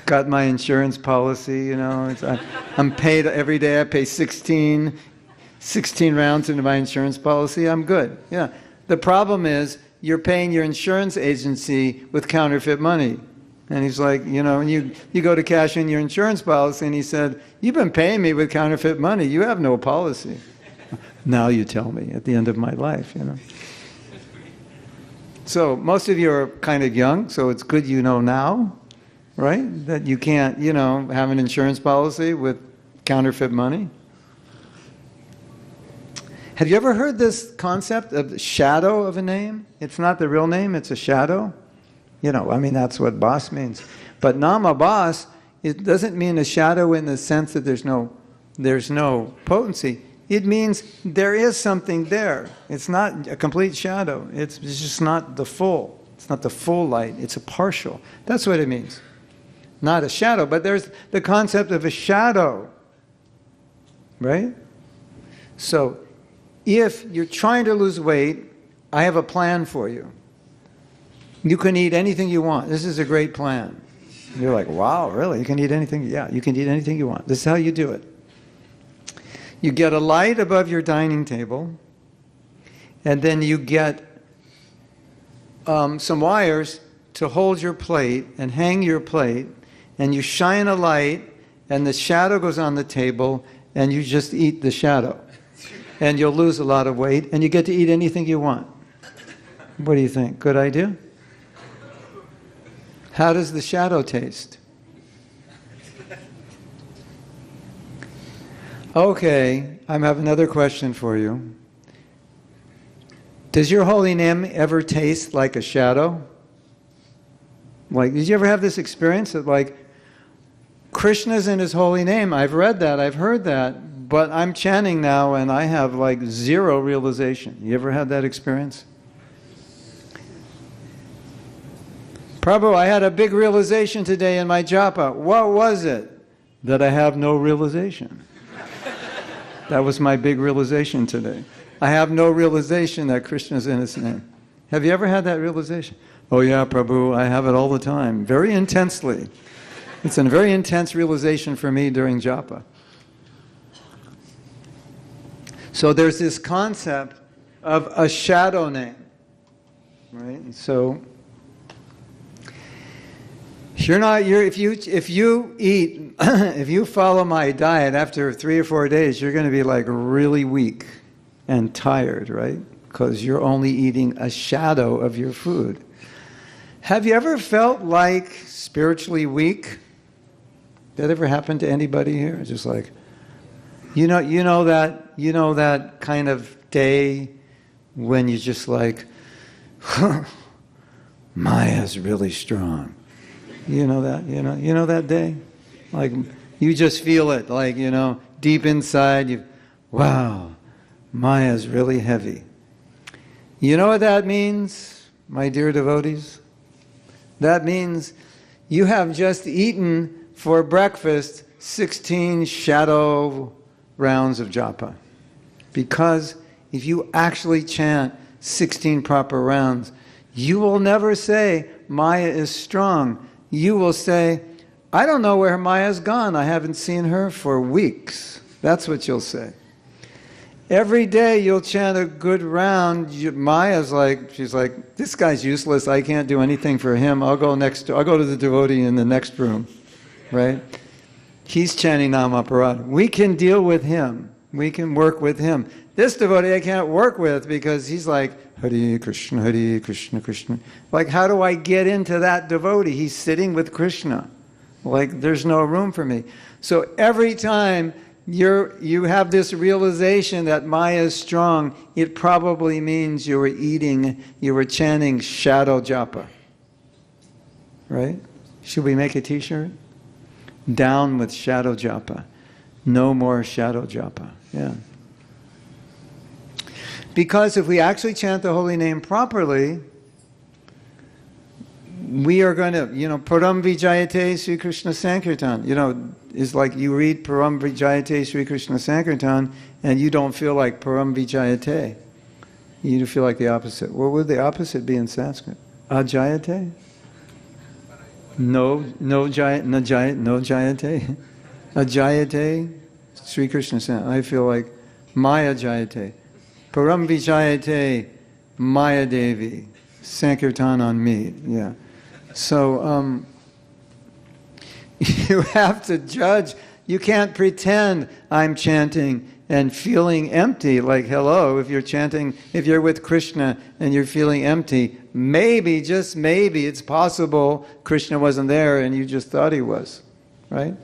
got my insurance policy, you know. I'm paid every day. I pay 16 rounds into my insurance policy. I'm good. Yeah. The problem is you're paying your insurance agency with counterfeit money. And he's like, you know, and you go to cash in your insurance policy, and he said, you've been paying me with counterfeit money. You have no policy. Now you tell me at the end of my life, you know. So most of you are kind of young, so it's good you know now, right? That you can't, you know, have an insurance policy with counterfeit money. Have you ever heard this concept of the shadow of a name? It's not the real name, it's a shadow. You know, I mean, that's what boss means. But nama boss, it doesn't mean a shadow in the sense that there's no potency. It means there is something there. It's not a complete shadow. It's just not the full. It's not the full light. It's a partial. That's what it means. Not a shadow, but there's the concept of a shadow. Right? So, if you're trying to lose weight, I have a plan for you. You can eat anything you want. This is a great plan. You're like, wow, really? You can eat anything? Yeah, you can eat anything you want. This is how you do it. You get a light above your dining table, and then you get some wires to hold your plate and hang your plate, and you shine a light, and the shadow goes on the table, and you just eat the shadow. And you'll lose a lot of weight, and you get to eat anything you want. What do you think? Good idea? How does the shadow taste? Okay, I have another question for you. Does your holy name ever taste like a shadow? Like, did you ever have this experience that, like, Krishna's in his holy name? I've read that, I've heard that, but I'm chanting now and I have like zero realization. You ever had that experience? Prabhu, I had a big realization today in my japa. What was it? That I have no realization. That was my big realization today. I have no realization that Krishna is in his name. Have you ever had that realization? Oh yeah, Prabhu, I have it all the time, very intensely. It's a very intense realization for me during japa. So there's this concept of a shadow name, right? And so if you eat, if you follow my diet, after 3 or 4 days, you're going to be like really weak and tired, right? Because you're only eating a shadow of your food. Have you ever felt like spiritually weak? That ever happened to anybody here? Just like, you know that kind of day when you're just like, Maya's really strong. You know that, you know that day? Like, you just feel it, like, deep inside, wow, Maya's really heavy. You know what that means, my dear devotees? That means you have just eaten for breakfast 16 shadow rounds of japa. Because if you actually chant 16 proper rounds, you will never say, Maya is strong. You will say, I don't know where Maya's gone. I haven't seen her for weeks. That's what you'll say. Every day you'll chant a good round. Maya's like, she's like, this guy's useless. I can't do anything for him. I'll go to the devotee in the next room, right? He's chanting Namaparada. We can deal with him. We can work with him. This devotee I can't work with because he's like, Hare Krishna, Krishna. Like, how do I get into that devotee? He's sitting with Krishna. Like, there's no room for me. So every time you have this realization that Maya is strong, it probably means you were chanting shadow japa. Right? Should we make a t-shirt? Down with shadow japa. No more shadow japa. Yeah. Because if we actually chant the holy name properly, we are going to, Param Vijayate Sri Krishna Sankirtan. It's like you read Param Vijayate Sri Krishna Sankirtan and you don't feel like Param Vijayate. You feel like the opposite. What would the opposite be in Sanskrit? Ajayate? No jayate. Ajayate. Sri Krishna said, I feel like Maya jayate. Param vijayate Maya Devi. Sankirtan on me. Yeah. So you have to judge. You can't pretend I'm chanting and feeling empty. Like, hello, if you're chanting, if you're with Krishna and you're feeling empty, maybe, just maybe, it's possible Krishna wasn't there and you just thought he was. Right?